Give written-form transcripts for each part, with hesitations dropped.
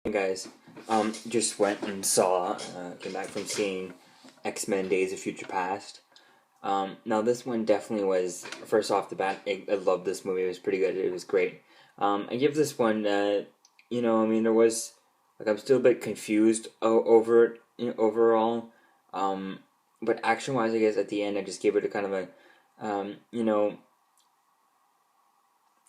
Hey guys, just went and saw, came back from seeing X-Men Days of Future Past. Now this one definitely was, first off the bat, I loved this movie, it was pretty good, it was great. I give this one, there was, I'm still a bit confused over it, overall. But action-wise, I guess, at the end, I just gave it a kind of a, you know,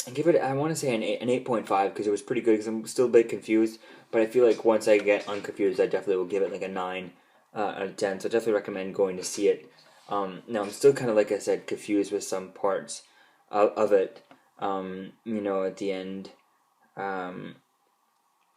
I give it, I want to say an 8.5 because it was pretty good because I'm still a bit confused. But I feel like once I get unconfused, I definitely will give it like a 9 out of 10. So I definitely recommend going to see it. Now, I'm still kind of, like I said, confused with some parts of it. At the end. So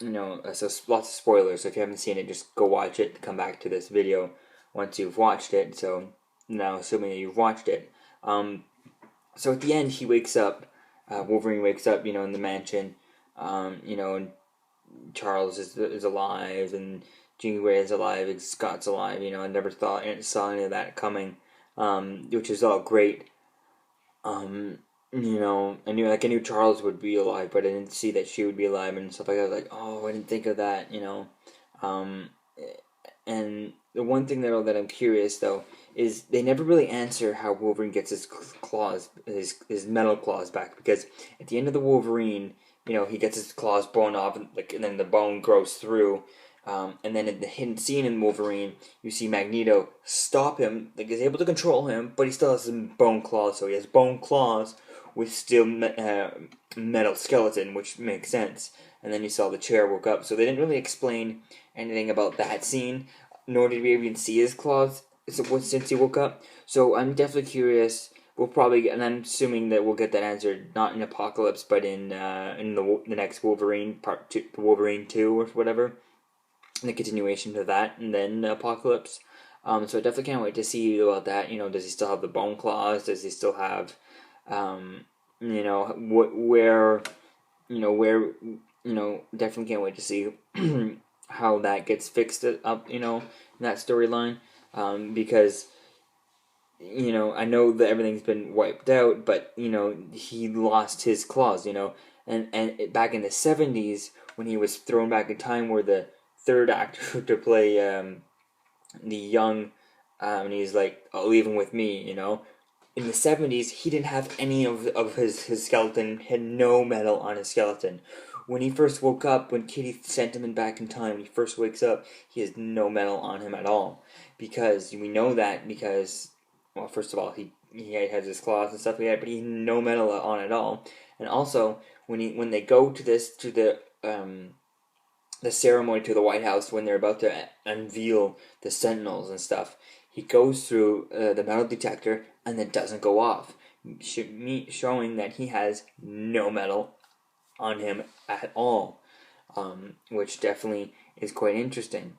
lots of spoilers. So if you haven't seen it, just go watch it. Come back to this video once you've watched it. So now, assuming that you've watched it. So at the end, he wakes up. Wolverine wakes up, in the mansion. And Charles is alive, and Jean Grey is alive, and Scott's alive. I never saw any of that coming, which is all great. I knew Charles would be alive, but I didn't see that she would be alive and stuff like that. I was like, oh, I didn't think of that. Um, and the one thing that I'm curious though is they never really answer how Wolverine gets his claws, his metal claws back, because at the end of the Wolverine, he gets his claws blown off, and then the bone grows through. And then in the hidden scene in Wolverine, you see Magneto stop him, he's able to control him, but he still has some bone claws, so he has bone claws with still metal skeleton, which makes sense. And then you saw the chair woke up, so they didn't really explain anything about that scene, nor did we even see his claws since he woke up. So I'm definitely curious. We'll probably get, and I'm assuming that we'll get that answered not in Apocalypse, but in the next Wolverine part 2, Wolverine 2 or whatever, the continuation to that, and then Apocalypse. So I definitely can't wait to see about that. Does he still have the bone claws? Does he still have, definitely can't wait to see how that gets fixed up, in that storyline, because, I know that everything's been wiped out, but, he lost his claws, and back in the 70s, when he was thrown back in time, where the third actor to play the young, and he's like, "Oh, leave him with me," In the 70s, he didn't have any of his skeleton, had no metal on his skeleton. When he first woke up, when Kitty sent him back in time, when he first wakes up, he has no metal on him at all. Because we know that because, well, first of all, he has his claws and stuff like that, but he had no metal on at all. And also, when they go to the ceremony to the White House, when they're about to unveil the Sentinels and stuff, he goes through the metal detector and then doesn't go off, showing that he has no metal on him at all, which definitely is quite interesting,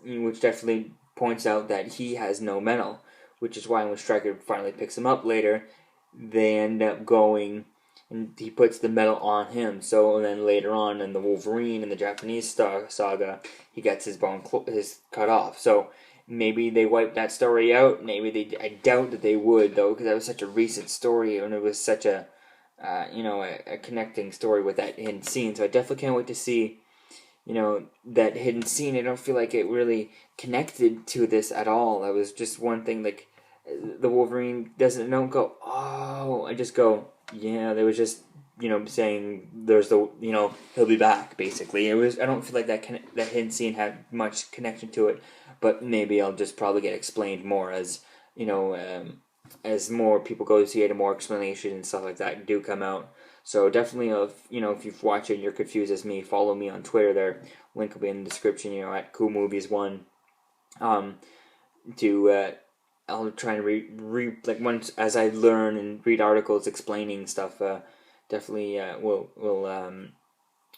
which definitely points out that he has no metal, which is why when Stryker finally picks him up later, they end up going and he puts the metal on him. So then later on in the Wolverine and the Japanese saga, he gets his bone his cut off. So maybe they wiped that story out. Maybe they. I doubt that they would though, because that was such a recent story and it was such a a connecting story with that hidden scene. So I definitely can't wait to see that hidden scene. I don't feel like it really connected to this at all. That was just one thing. Like the Wolverine don't go, oh, I just go, yeah, they was just saying there's he'll be back, basically. It was, I don't feel like that hidden scene had much connection to it, but maybe I'll just probably get explained more as more people go to see it and more explanation and stuff like that do come out. So definitely, if you've watched it and you're confused as me, follow me on Twitter. There, link will be in the description. At Cool Movies 1. I'll try and read like once as I learn and read articles explaining stuff. Definitely will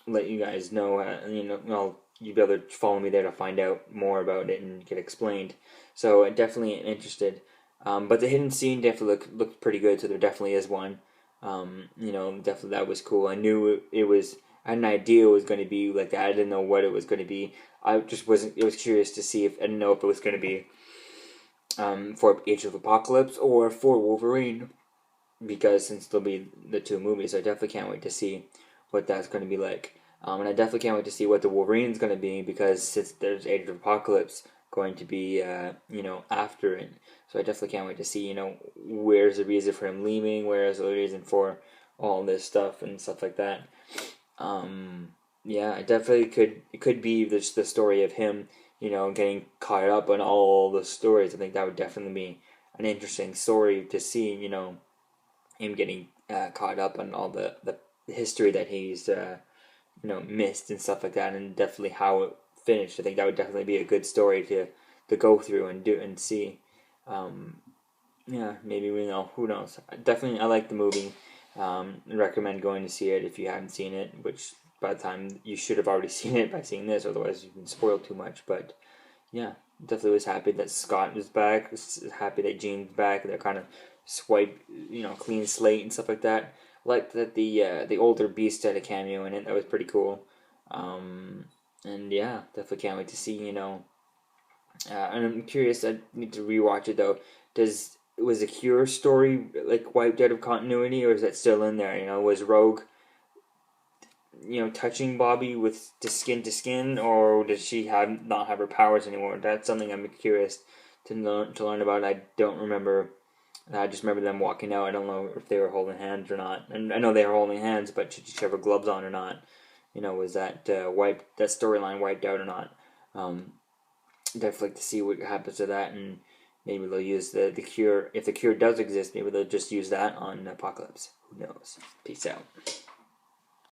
let you guys know. You'll be able to follow me there to find out more about it and get explained. So definitely interested. But the hidden scene definitely looked pretty good. So there definitely is one. Definitely that was cool. I knew it was. I had an idea it was going to be like that. I didn't know what it was going to be. I just wasn't. It was curious to see if I didn't know if it was going to be for Age of Apocalypse or for Wolverine, because since there'll be the two movies, I definitely can't wait to see what that's going to be like. And I definitely can't wait to see what the Wolverine's going to be, because since there's Age of Apocalypse going to be, after it. So I definitely can't wait to see, where's the reason for him leaving, where's the reason for all this stuff and stuff like that. Yeah, it could be just the story of him, getting caught up on all the stories. I think that would definitely be an interesting story to see, him getting caught up on all the history that he's, missed and stuff like that, and definitely how it finished. I think that would definitely be a good story to go through and do and see. Yeah, maybe we know. Who knows? Definitely, I like the movie. Recommend going to see it if you haven't seen it, which by the time you should have already seen it by seeing this, otherwise you've been spoiled too much. But yeah, definitely was happy that Scott was back. Was happy that Jean's back. They're kind of swipe, clean slate and stuff like that. Like that the older Beast had a cameo in it. That was pretty cool. And yeah, definitely can't wait to see. And I'm curious. I need to rewatch it though. Was the Cure story like wiped out of continuity, or is that still in there? Was Rogue, touching Bobby with skin to skin, or does she not have her powers anymore? That's something I'm curious to learn about. I don't remember. I just remember them walking out. I don't know if they were holding hands or not. And I know they were holding hands, but did she have her gloves on or not? Was that that storyline wiped out or not? Definitely like to see what happens to that, and maybe they'll use the Cure. If the Cure does exist, maybe they'll just use that on Apocalypse. Who knows? Peace out.